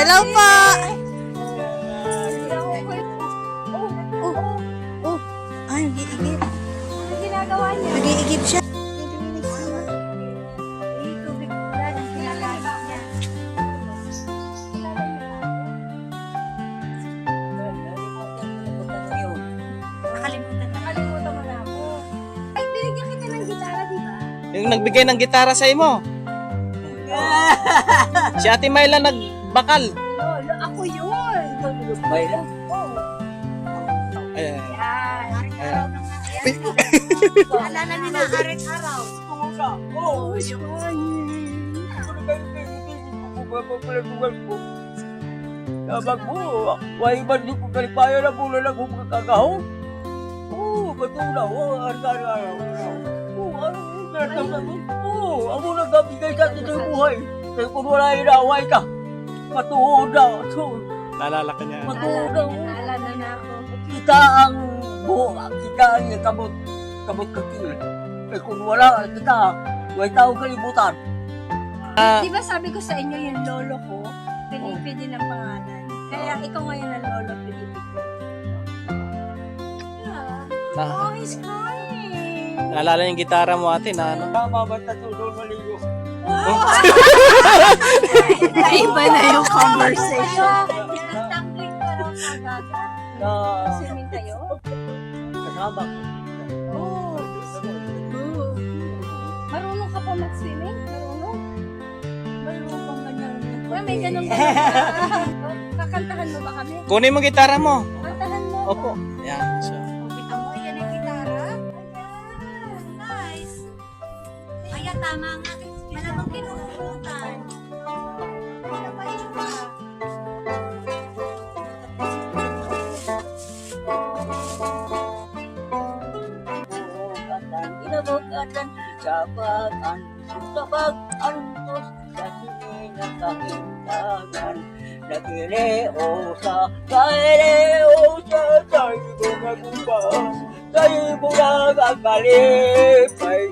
Hello po! Ay, nag-iigib. Ano ginagawa niya? Nag-iigib siya. Tubig ulan ang ginagawa niya. Nakalimutan mo na ako. Ay, binigyan kita ng gitara, di ba? Yung nagbigay ng gitara sa imo. Si Ate Myla nagbakal. Lolo, ako yun. Myla? Oo. Ayan. Yan. Araw ng Alala ni na araw. Oo, Sabag mo, why ba di ko kalipaya na mula na kung kakagaw? Oo, batula, Oo, ako nagbibigay sa atin ng buhay. Kaya kung wala inaway ka, matuod na. Naalala ka niya. Matuod na. Alala na ako. Kita ang buho, kita ang kabot kakil. Kaya kung wala kita, may tao kalimutan. Di ba sabi ko sa inyo yung lolo ko, Felipe din ang pangalan. Kaya ikaw ngayon ang lolo Felipe ko. Yeah. Oh, he's crying. Naalala yung gitara mo ate na ano? Tama ba tatulong maligo? Naiba na yung conversation. Nagtangling ka raw sa dagat. Na Swimming kayo? kasama ko. Oh. Marunong ka pa mag-swimming? Marunong? Marunong pang ganyan. Well, may ganun ba? Kakantahan mo ba kami? Kunin mo gitara mo. Kantahan mo. Opo. Ayan. So, Kita mo, yan yung gitara. Ayan, nice. Kaya tama nga. Malamang kinukulutan. Ano ba yun ba? Inabagatan sa pag-antos sa sininahindagan. Nagileo sa tayo nagumba, tayo bulag ang kalipay,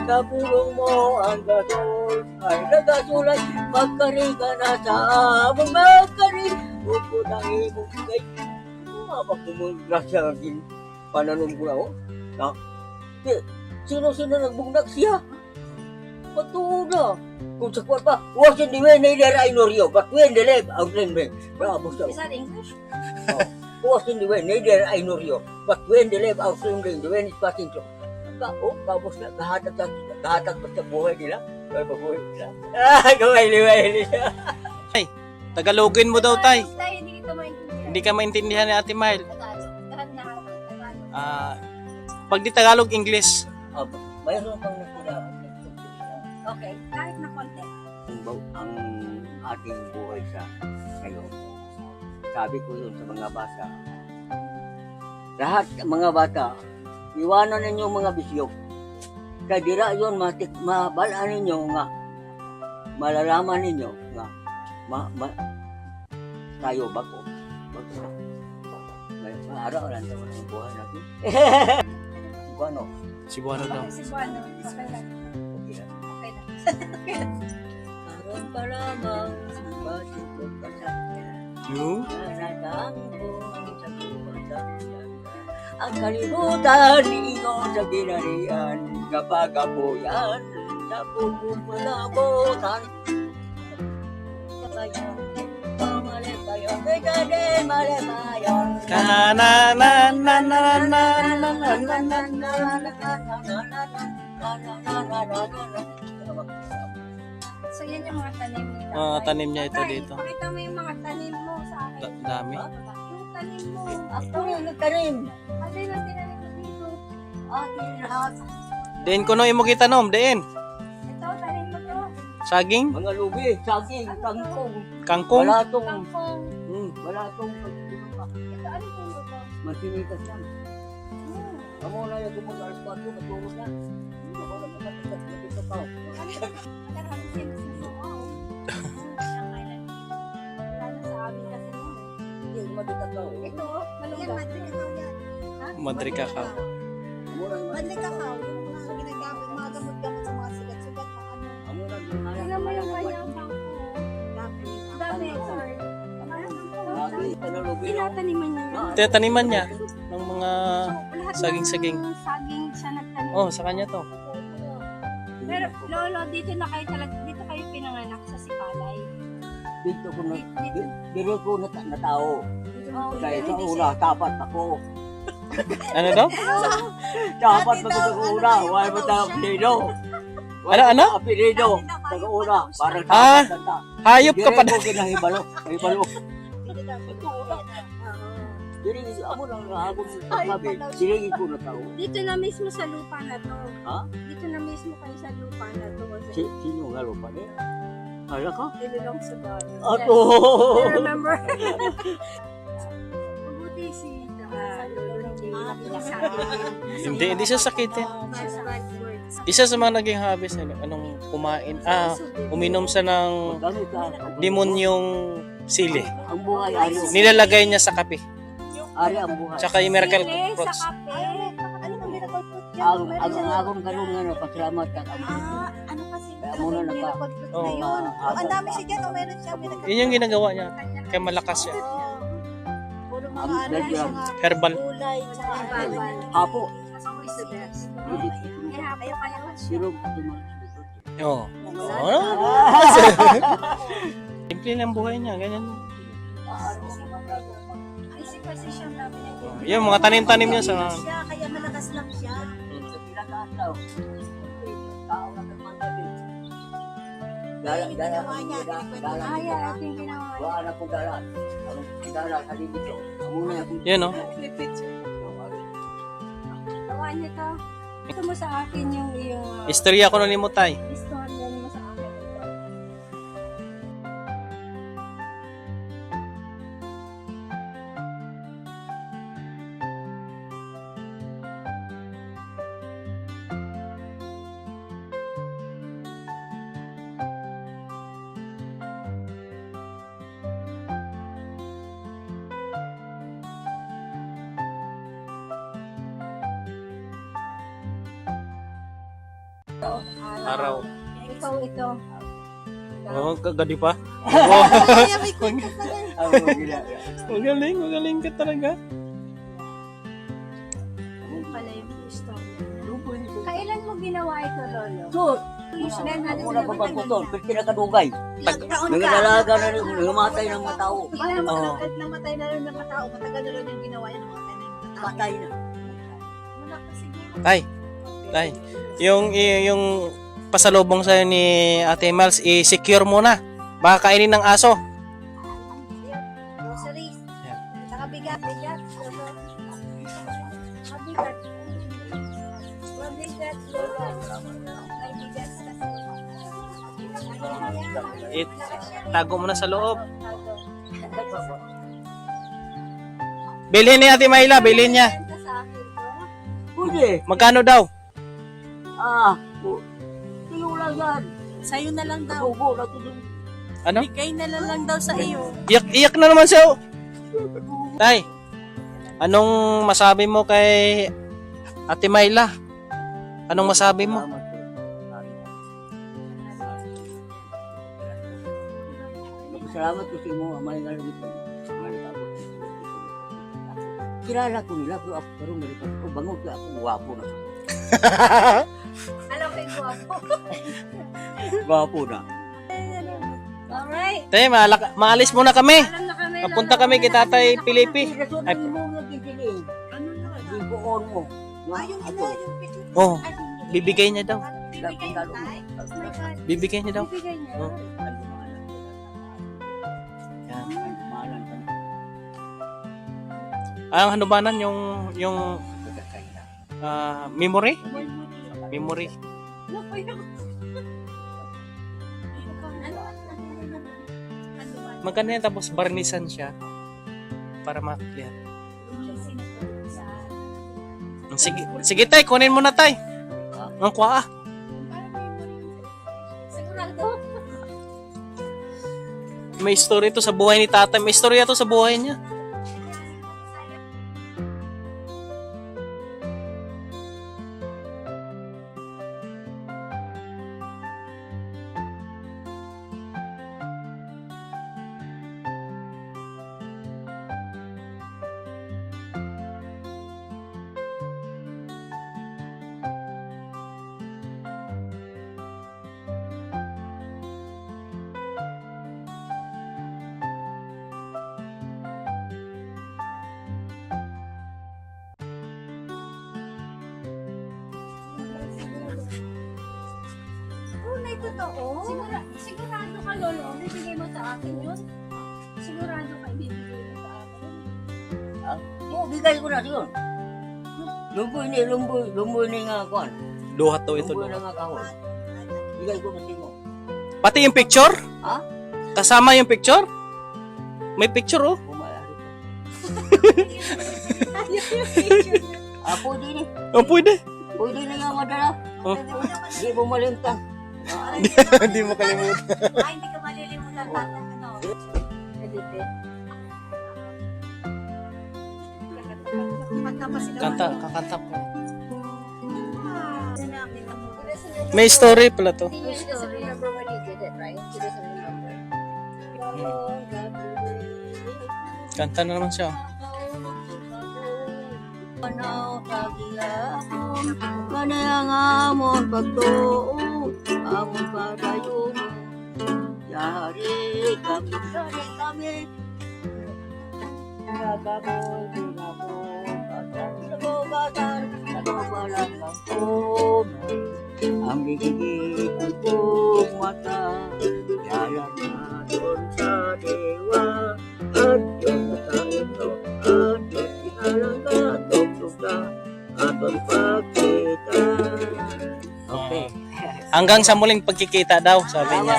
kapulong mo ang gasol, ay nagasulay, magkariga na sa among magkari, upo ng imong sigay, mapagmumaglasya din pananumbula ko, na, sino nagbugnak siya? Patuod na. Kung sa kuwan pa, wasn't the way neither I nor you, but when the live outland me. Bravo sa. Is that English? Wasn't the way neither I nor you, but when the live outland me, the wind is passing through. Kabos na, kahatag pa sa buhay nila. Kaya buhay nila. Gaway nila. Tagalogin mo daw tay. Tayo, hindi kita maintindihan. Hindi ka maintindihan ni Ate Myla. Tagalog. Tagalog. Pag di Tagalog, English. Mayroon pang nakita. Okay, kahit na konti. Ang ating buhay sa ngayon. Sabi ko yun sa mga bata. Lahat ng mga bata, iwanan ninyo mga bisyo. Kaya dira yun, mabalaan ninyo nga, malalaman ninyo nga, tayo bago. May araw lang naman ang buhay natin. Ano? Cebuano daw. Si Juan, okay lang. Okay lang. Okay lang. Karoon pa lamang masipag ka sa kanya. You? Nanatangong sa kumasakyan. Ang kalimutan ninyo sa ginarian, kapag apoyan sa pupumalabutan. Kapayon, pamalipayon, kaya malipayon. So yan yung mga tanim nila. Mga tanim niya ito Tay, dito. Pakita mo yung mga tanim mo sa akin. Dami. Yung tanim mo. Ako yung nagtanim. Ano yung tinanim mo dito? Aking lahat. Diin ko no imo gitanom, diin. Ito, tanim mo to. Saging, Mga lubi, saging, kangkong, kangkong. balatong. Kangkong. Balatong. Ito, ano puno to? Masinitas yan. Amo na yung pumunta sa spatio, matulog na. Ako na matatigas, matitapaw. Marami siya mas nasukaw. Ang kailan dito. Lalo sa amin kasi mo. Hindi, matitapaw. Ito, malunggay. Yan, madre kakao yan. Ha? Madre kakao. Amo na yung Madre kakao. Yung mga ginagamit, mga gamot-gamot sa mga sigat-sigat na ano. amo na yung Tingnan mo yung kanyang bangko. Dami. lubilo. Tinataniman niya yun. Tinataniman niya ng mga Lahat saging-saging. ng saging siya nagtanim. Oh, sa kanya to. Pero, lolo, dito na kayo talaga, dito kayo pinanganak sa Sipalay. Dito ko na, dito ko na tao. Oh, Kaya sa una, tapat ako. Ano daw? Dapat mo sa una, wala mo tayong apelido. Ano? Apelido, sa una, parang Ah. tapat na. Hayop ka pa Dire mo kinahibalo, hibalo. Dire, amo lang nakagod sa sabi. Dire ko na tao. Dito na mismo sa lupa na to. Ha? Dito na mismo kayo sa lupa na to. Sino nga lupa niya? Hala ka? Ilulong sa bayo. Ato! I remember. Mabuti si lolo hindi nakikisakin. Hindi siya sakitin. Isa sa mga naging hobbies, anong kumain, uminom siya ng Magkano ka? demonyong sili. Ang buhay, ari. Nilalagay niya sa kape. Ari ang buhay. Tsaka yung miracle Sili fruits. sa kape. Ano ang miracle fruit dyan? Ang Meron siyang- akong karoon nga, pasalamat ka kami. Ano kasi? Kaya muna Ang naka- miracle fruit na Oo. yun. Ang dami siya dyan. Meron siyang miracle Yun yung ginagawa niya. Kaya malakas siya. Puro Ang mga ano, dagdag. mga Herbal. gulay. Tsaka Herbal. Hapo. That's always the best. Hindi. Kaya kaya Sino? Oo. Simple lang buhay niya. Ganyan. Isip kasi siyang dami niya. Yung mga tanim-tanim niya sa... siya, kaya malakas lang siya. Gala Ay, ating ginawa. Wala akong gala. Ang gala sa dito. Muna akong Yan, no? Tawa niyo to. Ito mo sa akin yung Istorya ko na ni Mutay. istorya mo sa akin. Araw. Ikaw ito. Oo, kagadi pa. Kaya may kwento pa rin. Magaling ka talaga. Pala yung istorya. Kailan mo ginawa ito, Lolo? So, ako na babagputon, pero kinakadugay. Ilang taon ka? Nagdalaga na rin, namatay ng mga tao. Ilang Oo. namatay na rin ng mga tao. Matagal na rin yung ginawa yan ng mga tao. Patay na. Wala pa siguro. Tay, yung pasalubong sa'yo ni Ate Miles, i-secure muna. Baka kainin ng aso. Groceries. Yan. Saka bigat. Bigat. Mabigat. Mabigat, Lolo. May bigat kasi. Tago mo na sa loob. Bilhin ni Ate Mayla, bilhin niya. Benta sa akin to. Pwede. Magkano daw? Tiyo lang yan. Sa'yo na lang daw. Tubo na ito din. Ano? Bigay na lang daw sa iyo. Iyak na naman siya. Tay, anong masabi mo kay Ate Mayla? Anong masabi mo? Salamat po. Salamat ko sa imo, amay nga rin ito. Kilala ko nila, pero ako karoon na rin ako. Bangon ka ako, guwapo na. Alam ko yung guwapo. Guwapo na. Alright. Tay, maalis muna kami. Alam na kami. Papunta kami kay Tatay Pilipi. Ay, mo nga gigiling. Ano na lang? Di ko on mo. Yung ina, yung picture. Oh, bibigay niya daw. Bibigay mo tayo. Oh my God. Bibigay niya daw. Bibigay niya. Oh. Yan. Ang hanubanan yung memory? Memory. Magkano yan tapos barnisan siya para ma-clear. Sige, sige tay, kunin mo na tay. Ang kuha. Sigurado. May story to sa buhay ni tatay. May story to sa buhay niya. totoo. Sigurado ka, Lolo. Bibigay mo sa akin yun. Sigurado ka, ibibigay mo sa akin. Oo, bigay ko na yun. Lumboy ni nga kuan. Duhat daw ito. Lumboy na nga kahon. Bigay ko na sino. Pati yung picture? Ha? Kasama yung picture? May picture oh. Bumayari ko. Pwede ni. Oh, pwede. Pwede na nga madala. Oh. Di bumalimtan. Hindi mo kalimutan. Ay, hindi ka malilimutan natin. Ano? Kanta pa sila. Kakanta po. Sinapit ako. May story pala to. He doesn't remember when he did it, right? He doesn't remember. Kanta na naman siya. Panaw sa gihapon, kanayang amon pagtuo, amon padayon. Yari kami. Nagaboy, pinabot, at sinabogatan, nagabalang ng kumay. Ang gigigit ng buong mata, yayan na doon sa dewa, at Diyos na sa ito, at Diyos sinalangga, tugtog na, aton pagkita. Okay. Hanggang sa muling pagkikita daw, sabi niya.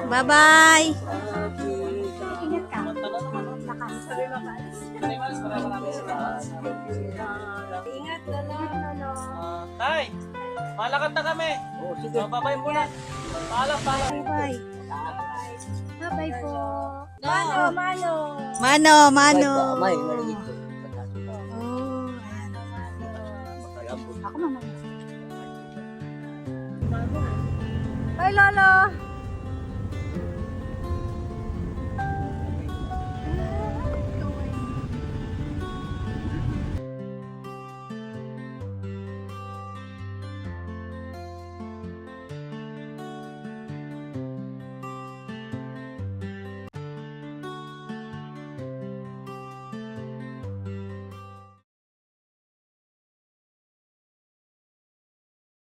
Bye-bye! Ingat ka. Ingat, Lolo. Tay, malakanta kami. Oh, sige. Babay muna. Paalam. Bye-bye! Bye-bye po. No. Mano. Mano! May nalagit ko. Oh, ayan. Makalambot. Ako, mama. Bye, Lolo!